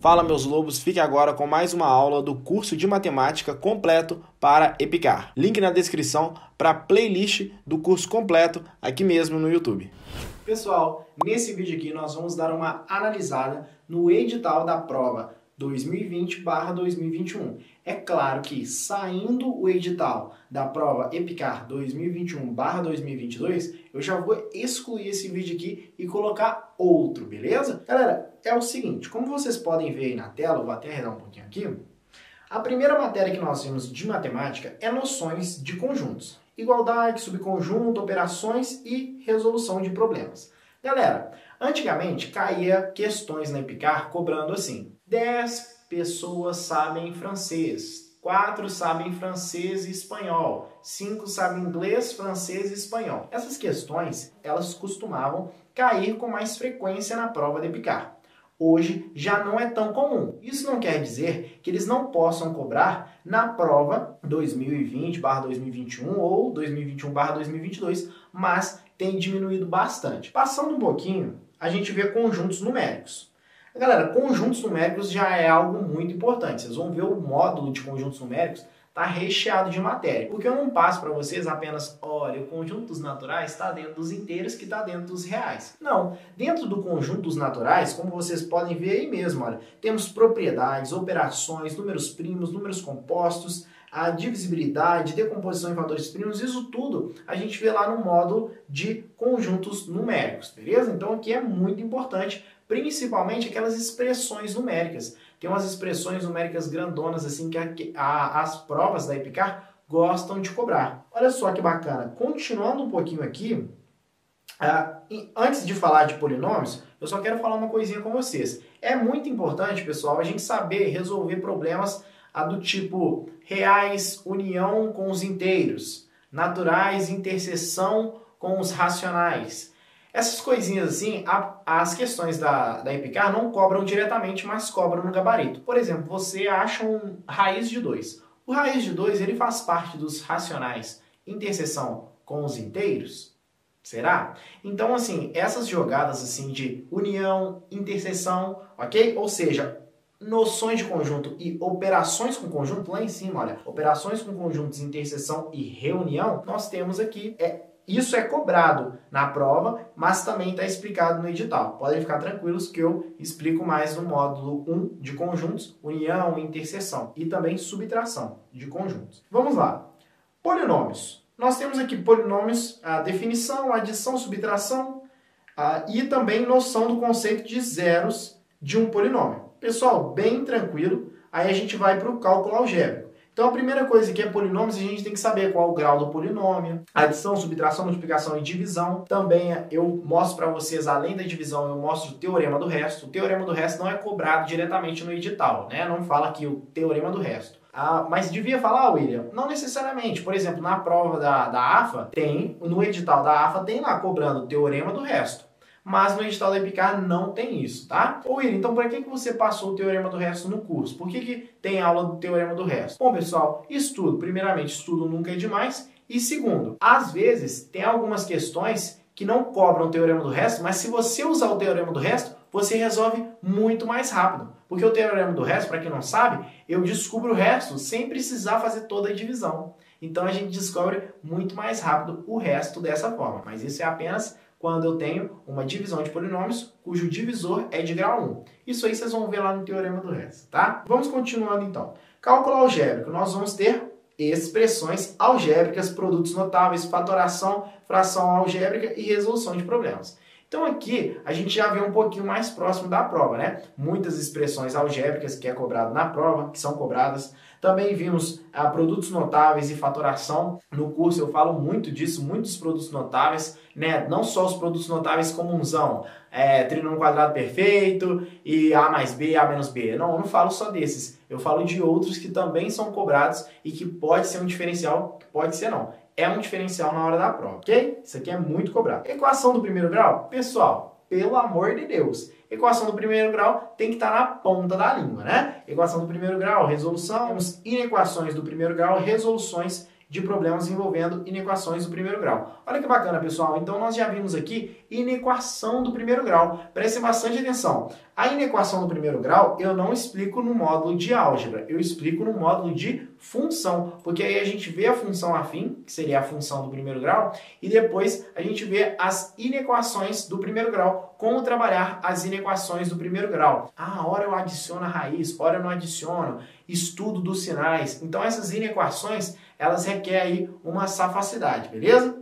Fala, meus lobos, fique agora com mais uma aula do curso de matemática completo para EPICAR. Link na descrição para a playlist do curso completo aqui mesmo no YouTube. Pessoal, nesse vídeo aqui nós vamos dar uma analisada no edital da prova 2020/2021. É claro que saindo o edital da prova EPICAR 2021/2022, eu já vou excluir esse vídeo aqui e colocar outro, beleza? Galera, é o seguinte, como vocês podem ver aí na tela, eu vou até arredar um pouquinho aqui, a primeira matéria que nós vimos de matemática é noções de conjuntos. Igualdade, subconjunto, operações e resolução de problemas. Galera, antigamente caía questões na EPICAR cobrando assim: 10 pessoas sabem francês, 4 sabem francês e espanhol, 5 sabem inglês, francês e espanhol. Essas questões, elas costumavam cair com mais frequência na prova da EPICAR. Hoje já não é tão comum. Isso não quer dizer que eles não possam cobrar na prova 2020/2021 ou 2021/2022, mas tem diminuído bastante. Passando um pouquinho, a gente vê conjuntos numéricos. Galera, conjuntos numéricos já é algo muito importante. Vocês vão ver o módulo de conjuntos numéricos está recheado de matéria. Porque eu não passo para vocês apenas, olha, o conjunto dos naturais está dentro dos inteiros que está dentro dos reais. Não, dentro do conjunto dos naturais, como vocês podem ver aí mesmo, olha, temos propriedades, operações, números primos, números compostos, a divisibilidade, decomposição em fatores primos, isso tudo a gente vê lá no módulo de conjuntos numéricos, beleza? Então aqui é muito importante, principalmente aquelas expressões numéricas. Tem umas expressões numéricas grandonas assim que as provas da EPICAR gostam de cobrar. Olha só que bacana. Continuando um pouquinho aqui, antes de falar de polinômios, eu só quero falar uma coisinha com vocês. É muito importante, pessoal, a gente saber resolver problemas do tipo reais, união com os inteiros, naturais, interseção com os racionais. Essas coisinhas assim, as questões da EPICAR não cobram diretamente, mas cobram no gabarito. Por exemplo, você acha um raiz de 2. O raiz de 2 ele faz parte dos racionais, interseção com os inteiros? Será? Então, assim, essas jogadas assim de união, interseção, ok? Ou seja, noções de conjunto e operações com conjunto, lá em cima, olha, operações com conjuntos, interseção e reunião, nós temos aqui, isso é cobrado na prova, mas também está explicado no edital. Podem ficar tranquilos que eu explico mais no módulo 1 de conjuntos, união, interseção e também subtração de conjuntos. Vamos lá. Polinômios. Nós temos aqui polinômios, a definição, adição, subtração e também noção do conceito de zeros de um polinômio. Pessoal, bem tranquilo. Aí a gente vai para o cálculo algébrico. Então, a primeira coisa que é polinômios, a gente tem que saber qual é o grau do polinômio, adição, subtração, multiplicação e divisão. Também eu mostro para vocês, além da divisão, eu mostro o teorema do resto. O teorema do resto não é cobrado diretamente no edital, né? Não fala aqui o teorema do resto. Mas devia falar, William? Não necessariamente. Por exemplo, na prova da AFA, no edital da AFA, tem lá cobrando o teorema do resto. Mas no edital da EPICAR não tem isso, tá? Ô William, então para que você passou o teorema do resto no curso? Por que tem aula do teorema do resto? Bom, pessoal, estudo. Primeiramente, estudo nunca é demais. E segundo, às vezes tem algumas questões que não cobram o teorema do resto, mas se você usar o teorema do resto, você resolve muito mais rápido. Porque o teorema do resto, para quem não sabe, eu descubro o resto sem precisar fazer toda a divisão. Então a gente descobre muito mais rápido o resto dessa forma. Mas isso é apenas quando eu tenho uma divisão de polinômios cujo divisor é de grau 1. Isso aí vocês vão ver lá no teorema do resto, tá? Vamos continuando então. Cálculo algébrico. Nós vamos ter expressões algébricas, produtos notáveis, fatoração, fração algébrica e resolução de problemas. Então aqui a gente já vê um pouquinho mais próximo da prova, né? Muitas expressões algébricas que é cobrado na prova, que são cobradas. Também vimos produtos notáveis e fatoração. No curso eu falo muito disso, muitos produtos notáveis, né? Não só os produtos notáveis comunsão, trinômio quadrado perfeito e A mais B, A menos B. Não, eu não falo só desses. Eu falo de outros que também são cobrados e que pode ser um diferencial, pode ser não. É um diferencial na hora da prova, ok? Isso aqui é muito cobrado. Equação do primeiro grau? Pessoal, pelo amor de Deus, equação do primeiro grau tem que estar na ponta da língua, né? Equação do primeiro grau, resolução, temos inequações do primeiro grau, resoluções de problemas envolvendo inequações do primeiro grau. Olha que bacana, pessoal. Então, nós já vimos aqui inequação do primeiro grau. Prestem bastante atenção. A inequação do primeiro grau eu não explico no módulo de álgebra, eu explico no módulo de função, porque aí a gente vê a função afim, que seria a função do primeiro grau, e depois a gente vê as inequações do primeiro grau, como trabalhar as inequações do primeiro grau. Ah, ora eu adiciono a raiz, ora eu não adiciono, estudo dos sinais. Então essas inequações, elas requerem aí uma sagacidade, beleza?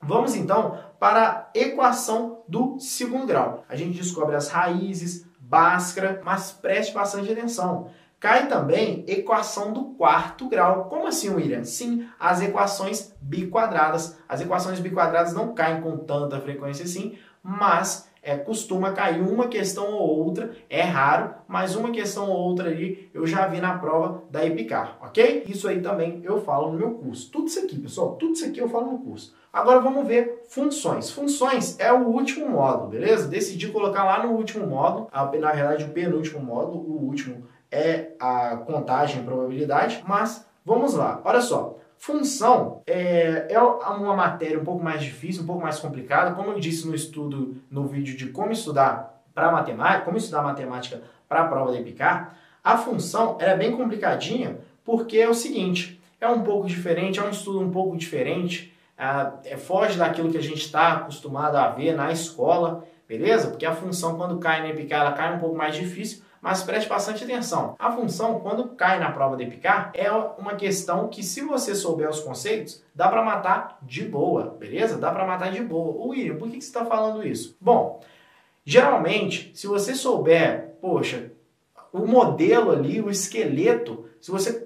Vamos então para a equação do segundo grau. A gente descobre as raízes, Bhaskara, mas preste bastante atenção. Cai também equação do quarto grau. Como assim, William? Sim, as equações biquadradas. As equações biquadradas não caem com tanta frequência assim, mas costuma cair uma questão ou outra, é raro, mas uma questão ou outra ali eu já vi na prova da EPICAR, ok? Isso aí também eu falo no meu curso. Tudo isso aqui, pessoal, tudo isso aqui eu falo no curso. Agora vamos ver funções. Funções é o último módulo, beleza? Decidi colocar lá no último módulo, na verdade o penúltimo módulo, o último é a contagem e probabilidade, mas vamos lá, olha só. Função é uma matéria um pouco mais difícil, um pouco mais complicada. Como eu disse no vídeo de como estudar para matemática, como estudar matemática para a prova da EPICAR, a função é bem complicadinha porque é o seguinte, é um pouco diferente, é um estudo um pouco diferente, foge daquilo que a gente está acostumado a ver na escola, beleza? Porque a função quando cai na EPICAR, ela cai um pouco mais difícil, mas preste bastante atenção. A função, quando cai na prova da EPICAR, é uma questão que, se você souber os conceitos, dá para matar de boa, beleza? Dá para matar de boa. William, por que você está falando isso? Bom, geralmente, se você souber, poxa, o modelo ali, o esqueleto, se você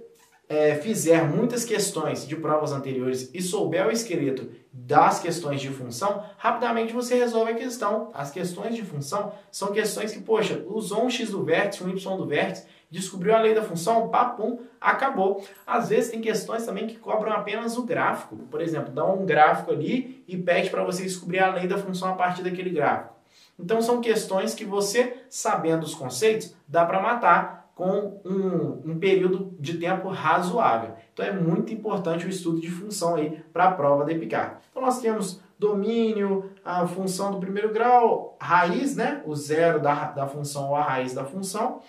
fizer muitas questões de provas anteriores e souber o esqueleto das questões de função, rapidamente você resolve a questão. As questões de função são questões que, poxa, usou um x do vértice, um y do vértice, descobriu a lei da função, papum, acabou. Às vezes tem questões também que cobram apenas o gráfico. Por exemplo, dá um gráfico ali e pede para você descobrir a lei da função a partir daquele gráfico. Então são questões que você, sabendo os conceitos, dá para matar com um período de tempo razoável. Então é muito importante o estudo de função aí para a prova da EPICAR. Então nós temos domínio, a função do primeiro grau, raiz, né? O zero da função ou a raiz da função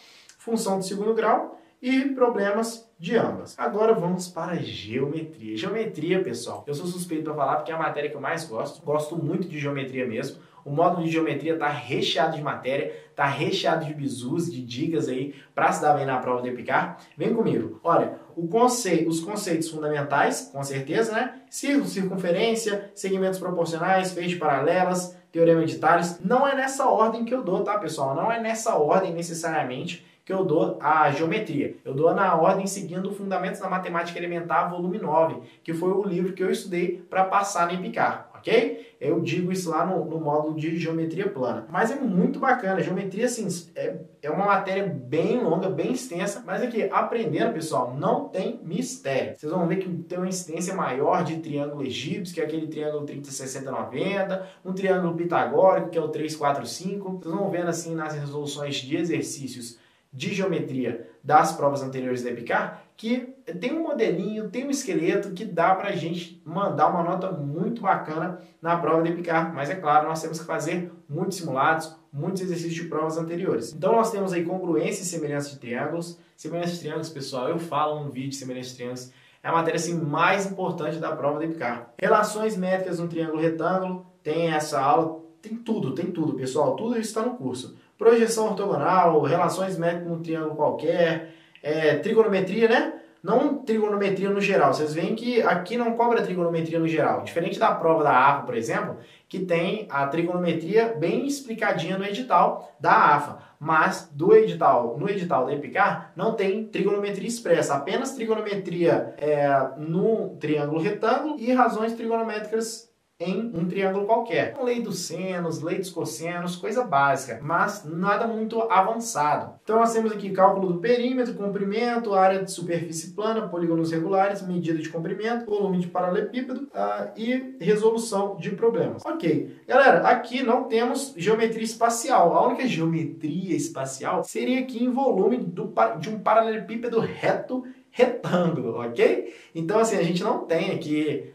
do segundo grau e problemas de ambas. Agora vamos para a geometria. Geometria, pessoal, eu sou suspeito para falar porque é a matéria que eu mais gosto. Gosto muito de geometria mesmo. O módulo de geometria está recheado de matéria, está recheado de bizus, de dicas aí para se dar bem na prova da EPICAR. Vem comigo. Olha, os conceitos fundamentais, com certeza, né? Círculo, circunferência, segmentos proporcionais, feixes paralelas, teorema de Tales. Não é nessa ordem que eu dou, tá, pessoal? Não é nessa ordem necessariamente que eu dou a geometria. Eu dou na ordem seguindo Fundamentos da Matemática Elementar, volume 9, que foi o livro que eu estudei para passar na EPICAR. Ok? Eu digo isso lá no módulo de geometria plana. Mas é muito bacana. Geometria, assim, é uma matéria bem longa, bem extensa. Mas aqui, aprendendo, pessoal, não tem mistério. Vocês vão ver que tem uma incidência maior de triângulo egípcio, que é aquele triângulo 30, 60, 90. Um triângulo pitagórico, que é o 3, 4, 5. Vocês vão vendo, assim, nas resoluções de exercícios de geometria das provas anteriores da EPICAR, que tem um modelinho, tem um esqueleto que dá pra gente mandar uma nota muito bacana na prova da EPICAR. Mas é claro, nós temos que fazer muitos simulados, muitos exercícios de provas anteriores. Então nós temos aí congruência e semelhança de triângulos. Semelhança de triângulos, pessoal, eu falo no vídeo de semelhança de triângulos. É a matéria assim, mais importante da prova da EPICAR. Relações métricas no triângulo retângulo, tem essa aula, tem tudo, pessoal. Tudo isso está no curso. Projeção ortogonal, relações métricas num triângulo qualquer, trigonometria, né? Não trigonometria no geral. Vocês veem que aqui não cobra trigonometria no geral. Diferente da prova da AFA, por exemplo, que tem a trigonometria bem explicadinha no edital da AFA. Mas no edital da EPICAR não tem trigonometria expressa. Apenas trigonometria no triângulo retângulo e razões trigonométricas em um triângulo qualquer. Lei dos senos, lei dos cossenos, coisa básica, mas nada muito avançado. Então nós temos aqui cálculo do perímetro, comprimento, área de superfície plana, polígonos regulares, medida de comprimento, volume de paralelepípedo e resolução de problemas. Ok, galera, aqui não temos geometria espacial. A única geometria espacial seria aqui em volume de um paralelepípedo reto retângulo, ok? Então, assim, a gente não tem aqui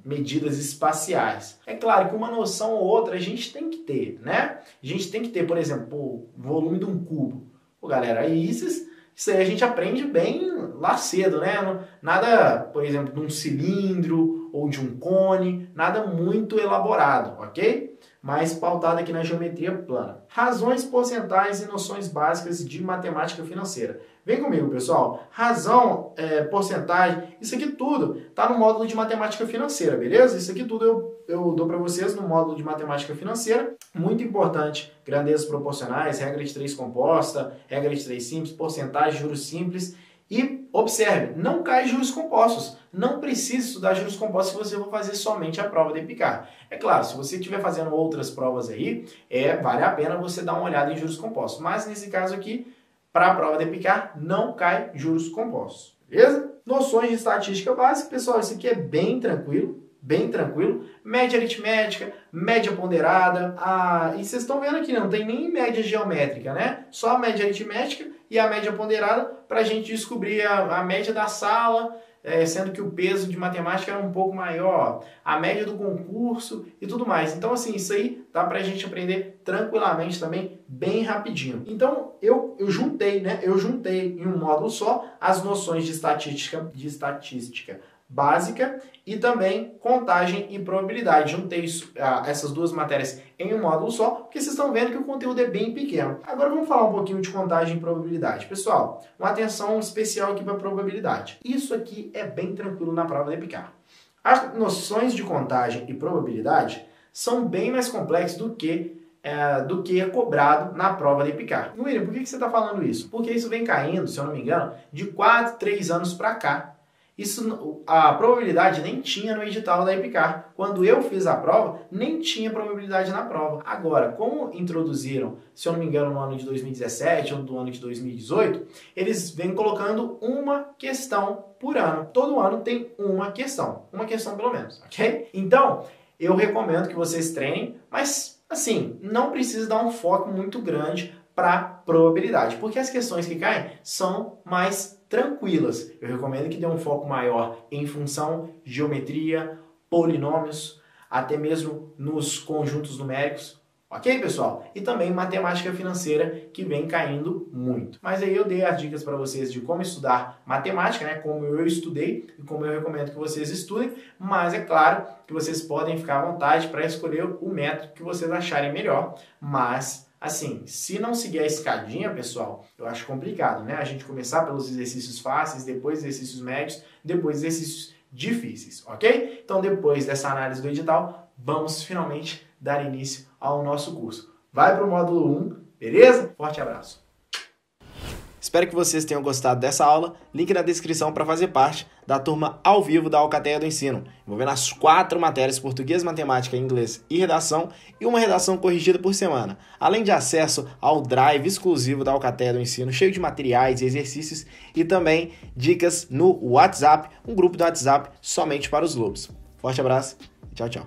medidas espaciais. É claro que uma noção ou outra a gente tem que ter, né? A gente tem que ter, por exemplo, o volume de um cubo. Pô, galera, isso aí a gente aprende bem lá cedo, né? Nada, por exemplo, de um cilindro ou de um cone, nada muito elaborado, ok? Mas pautado aqui na geometria plana. Razões, porcentagens e noções básicas de matemática financeira. Vem comigo, pessoal. Razão, porcentagem, isso aqui tudo está no módulo de matemática financeira, beleza? Isso aqui tudo eu dou para vocês no módulo de matemática financeira. Muito importante, grandezas proporcionais, regra de 3 composta, regra de 3 simples, porcentagem, juros simples. E observe, não cai juros compostos. Não precisa estudar juros compostos se você for fazer somente a prova da EPICAR. É claro, se você estiver fazendo outras provas aí, vale a pena você dar uma olhada em juros compostos. Mas nesse caso aqui, para a prova da EPICAR, não cai juros compostos. Beleza? Noções de estatística básica, pessoal, isso aqui é bem tranquilo. Bem tranquilo. Média aritmética, média ponderada. E vocês estão vendo aqui, não tem nem média geométrica, né? Só a média aritmética e a média ponderada para a gente descobrir a média da sala, sendo que o peso de matemática era um pouco maior, a média do concurso e tudo mais. Então, assim, isso aí dá para a gente aprender tranquilamente também, bem rapidinho. Então, eu juntei, né? Eu juntei em um módulo só as noções de estatística básica e também contagem e probabilidade. Juntei essas duas matérias em um módulo só, porque vocês estão vendo que o conteúdo é bem pequeno. Agora vamos falar um pouquinho de contagem e probabilidade. Pessoal, uma atenção especial aqui para probabilidade. Isso aqui é bem tranquilo na prova da EPICAR. As noções de contagem e probabilidade são bem mais complexas do que é cobrado na prova da EPICAR. William, por que você está falando isso? Porque isso vem caindo, se eu não me engano, de 4, 3 anos para cá. A probabilidade nem tinha no edital da EPICAR. Quando eu fiz a prova, nem tinha probabilidade na prova. Agora, como introduziram, se eu não me engano, no ano de 2017 ou no ano de 2018, eles vêm colocando uma questão por ano. Todo ano tem uma questão pelo menos, ok? Então, eu recomendo que vocês treinem, mas, assim, não precisa dar um foco muito grande para probabilidade, porque as questões que caem são mais tranquilas. Eu recomendo que dê um foco maior em função, geometria, polinômios, até mesmo nos conjuntos numéricos. Ok, pessoal? E também matemática financeira, que vem caindo muito. Mas aí eu dei as dicas para vocês de como estudar matemática, né? Como eu estudei e como eu recomendo que vocês estudem. Mas é claro que vocês podem ficar à vontade para escolher o método que vocês acharem melhor. Mas, assim, se não seguir a escadinha, pessoal, eu acho complicado, né? A gente começar pelos exercícios fáceis, depois exercícios médios, depois exercícios difíceis, ok? Então, depois dessa análise do edital, vamos finalmente dar início ao nosso curso. Vai para o módulo 1, beleza? Forte abraço! Espero que vocês tenham gostado dessa aula. Link na descrição para fazer parte da turma ao vivo da Alcateia do Ensino, envolvendo as 4 matérias: português, matemática, inglês e redação, e uma redação corrigida por semana, além de acesso ao drive exclusivo da Alcateia do Ensino, cheio de materiais e exercícios, e também dicas no WhatsApp, um grupo do WhatsApp somente para os lobos. Forte abraço e tchau, tchau!